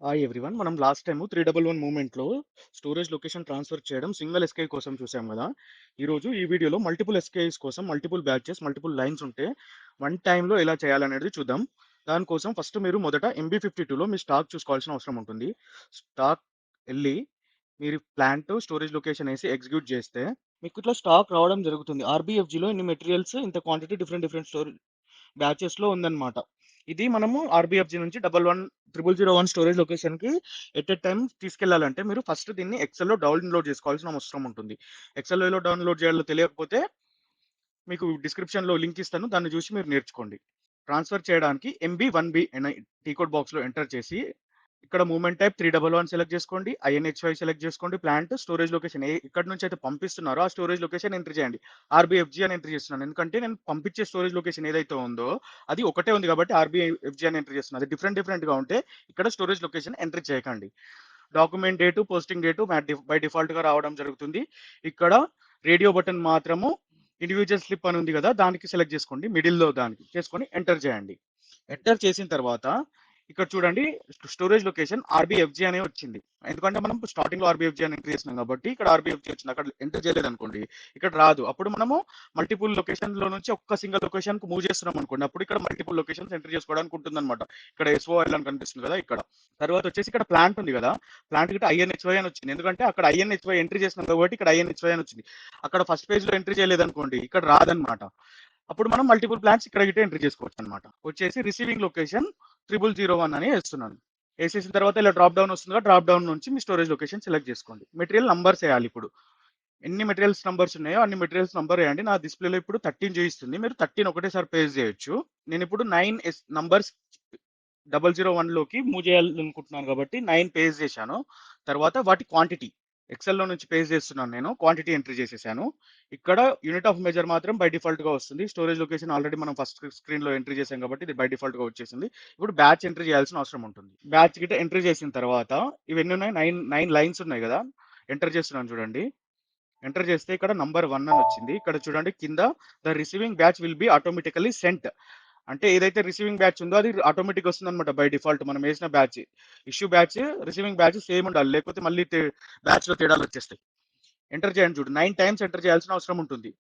Hi everyone. మనం last time 311 మూవ్‌మెంట్‌లో storage location transfer చేయడం సింగిల్ ఎస్‌కేఐ కోసం చూసాం గదా! ఈరోజు ఈ వీడియోలో మల్టిపుల్ ఎస్‌కేఐస్ కోసం మల్టిపుల్ బ్యాచెస్, మల్టిపుల్ లైన్స్ ఉంటే వన్ టైమ్‌లో ఎలా చేయాలనేది చూద్దాం. దానికోసం ఫస్ట్ మీరు మొదట MB52లో మీ స్టాక్ చూసుకోవాల్సిన అవసరం ఉంటుంది. స్టాక్ ఎళ్లి మీరు ప్లాంట్ స్టోరేజ్ లొకేషన్ ఏసి ఎగ్జిక్యూట్ చేస్తే మీకు ఇట్లా స్టాక్ రావడం జరుగుతుంది. ఆర్‌బీఎఫ్‌జీలో ఇన్ని మెటీరియల్స్ ఇంత క్వాంటిటీ డిఫరెంట్ డిఫరెంట్ బ్యాచెస్‌లో ఉందన్నమాట. ఇది మనము ఆర్‌బీఎఫ్‌జీ నుంచి 0001 స్టోరేజ్ లొకేషన్‌కి ఎట్ ఎ టైమ్ తీసుకెళ్లాలంటే మీరు ఫస్ట్ దీన్ని ఎక్సెల్‌లో డౌన్‌లోడ్ చేసుకోవాల్సిన అవసరం ఉంటుంది. ఎక్సెల్‌లో ఎలా డౌన్‌లోడ్ చేయాలో తెలియకపోతే మీకు డిస్క్రిప్షన్‌లో లింక్ ఇస్తాను. దాన్ని చూసి మీరు నేర్చుకోండి. ట్రాన్స్‌ఫర్ చేయడానికి MB1B అని టీ కోడ్ బాక్స్‌లో ఎంటర్ చేసి ఇక్కడ మూవ్‌మెంట్ టైప్ 311 సెలెక్ట్ చేసుకోండి. INH5 సెలెక్ట్ చేసుకోండి. ప్లాంట్ స్టోరేజ్ లొకేషన్ ఎక్కడి నుంచి అయితే పంపిస్తున్నారో ఆ స్టోరేజ్ లొకేషన్ ఎంటర్ చేయండి. ఆర్‌బీఎఫ్‌జీ అని ఎంటర్ చేస్తున్నాను. ఎందుకంటే నేను పంపించే స్టోరేజ్ లొకేషన్ ఏదైతే ఉందో అది ఒకటే ఉంది కాబట్టి ఆర్‌బీఎఫ్‌జీ అని ఎంటర్ చేస్తున్నాను. అది డిఫరెంట్ డిఫరెంట్‌గా ఉంటే ఇక్కడ స్టోరేజ్ లొకేషన్ ఎంటర్ చేయకండి. Document date, posting date by డిఫాల్ట్‌గా రావడం జరుగుతుంది. ఇక్కడ రేడియో బటన్ మాత్రము ఇండివిడ్యువల్ స్లిప్ అని ఉంది కదా! దానికి సెలెక్ట్ చేసుకోండి. మిడిల్‌లో దానికి చేసుకొని ఎంటర్ చేయండి. ఎంటర్ చేసిన తర్వాత ఇక్కడ చూడండి స్టోరేజ్ లొకేషన్ ఆర్బిఎఫ్జి అనే వచ్చింది. ఎందుకంటే మనం స్టార్టింగ్ లో ఆర్బిఎఫ్జి అని ఎంటర్ చేసినాం కాబట్టి ఇక్కడ ఆర్బిఎఫ్జి వచ్చింది. అక్కడ ఎంటర్ చేయలేదు అనుకోండి ఇక్కడ రాదు. అప్పుడు మనము మల్టిపుల్ లొకేషన్ లో నుంచి ఒక్క సింగిల్ లొకేషన్ కు మూవ్ చేస్తున్నాం అనుకోండి అప్పుడు ఇక్కడ మల్టిపుల్ లొకేషన్స్ ఎంటర్ చేసుకోవడానికి ఉంటుంది అనమాట. ఇక్కడ ఎస్ఓఎల్ అని కనిపిస్తుంది కదా ఇక్కడ. తర్వాత వచ్చేసి ఇక్కడ ప్లాంట్ ఉంది కదా, ప్లాంట్ గిట్ట ఐఎన్హెచ్వై అని వచ్చింది. ఎందుకంటే అక్కడ ఐఎన్హెచ్వై ఎంట్రీ చేసినాం కాబట్టి ఇక్కడ ఐఎన్హెచ్వై అని వచ్చింది. అక్కడ ఫస్ట్ పేజ్ లో ఎంట్రీ చేయలేదు అనుకోండి ఇక్కడ రాదనమాట. అప్పుడు మనం మల్టిపుల్ ప్లాన్స్ ఇక్కడ గిట్ట ఎంట్రీ చేసుకోవచ్చు అనమాట. వచ్చేసి రిసీవింగ్ లొకేషన్ 0001 అని వేస్తున్నాను. వేసేసిన తర్వాత ఇలా డ్రాప్ డౌన్ వస్తుంది. డ్రాప్ డౌన్ నుంచి మీ స్టోరేజ్ లొకేషన్ సెలెక్ట్ చేసుకోండి. మెటీరియల్ నంబర్స్ వేయాలి. ఇప్పుడు ఎన్ని మెటీరియల్స్ నంబర్స్ ఉన్నాయో అన్ని మెటీరియల్స్ నంబర్ వేయండి. నా డిస్ప్లేలో ఇప్పుడు 13 చూపిస్తుంది. మీరు 13 ఒకటేసారి పేజ్ చేయొచ్చు. నేను ఇప్పుడు 9 నంబర్స్ 001 లోకి మూవ్ చేయాలనుకుంటున్నాను కాబట్టి 9 పేజ్ చేశాను. తర్వాత వాటి క్వాంటిటీ ఎక్సెల్ లో నుంచి పేజ్ చేస్తున్నాను. నేను క్వాంటిటీ ఎంట్రీ చేసేసాను. ఇక్కడ యూనిట్ ఆఫ్ మెజర్ మాత్రం బై డిఫాల్ట్ గా వస్తుంది. స్టోరేజ్ లొకేషన్ ఆల్రెడీ మనం ఫస్ట్ స్క్రీన్ లో ఎంట్రీ చేసాం కాబట్టి ఇది బై డిఫాల్ట్ గా వచ్చేసింది. ఇప్పుడు బ్యాచ్ ఎంట్రీ చేయాల్సిన అవసరం ఉంటుంది. బ్యాచ్ గిట్ట ఎంట్రీ చేసిన తర్వాత ఇవన్నీ ఉన్నాయి, నైన్ నైన్ లైన్స్ ఉన్నాయి కదా, ఎంటర్ చేస్తున్నాను చూడండి. ఎంటర్ చేస్తే ఇక్కడ నంబర్ 1 అని వచ్చింది. ఇక్కడ చూడండి కింద the receiving batch will be automatically sent. అంటే ఏదైతే రిసీవింగ్ బ్యాచ్ ఉందో అది ఆటోమేటిక్ వస్తుంది అనమాట. బై డిఫాల్ట్ మనం వేసిన batch, issue batch, receiving batch same ఉండాలి. లేకపోతే మళ్ళీ బ్యాచ్ లో తేడాలు వచ్చేస్తాయి. ఎంటర్ చేయండి చూడు, 9 టైమ్స్ ఎంటర్ చేయాల్సిన అవసరం ఉంటుంది.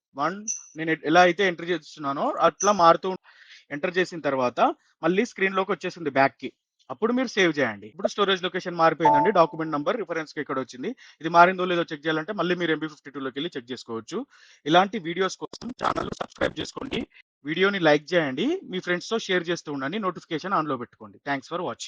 నేను ఎలా అయితే ఎంటర్ చేస్తున్నానో అట్లా మారుతూ ఎంటర్ చేసిన తర్వాత మళ్ళీ స్క్రీన్ లోకి వచ్చేసింది బ్యాక్ కి. అప్పుడు మీరు సేవ్ చేయండి. ఇప్పుడు స్టోరేజ్ లొకేషన్ మారిపోయిందండి. డాక్యుమెంట్ నంబర్ రిఫరెన్స్ కి ఇక్కడ వచ్చింది. ఇది మారిందో లేదో చెక్ చేయాలంటే మళ్ళీ మీరు MB52 లోకి వెళ్ళి చెక్ చేసుకోవచ్చు. ఇలాంటి వీడియోస్ కోసం ఛానల్ సబ్స్క్రైబ్ చేసుకోండి. వీడియోని లైక్ చేయండి. మీ ఫ్రెండ్స్ తో షేర్ చేస్తూ ఉండండి. నోటిఫికేషన్ ఆన్ లో పెట్టుకోండి. Thanks for watching.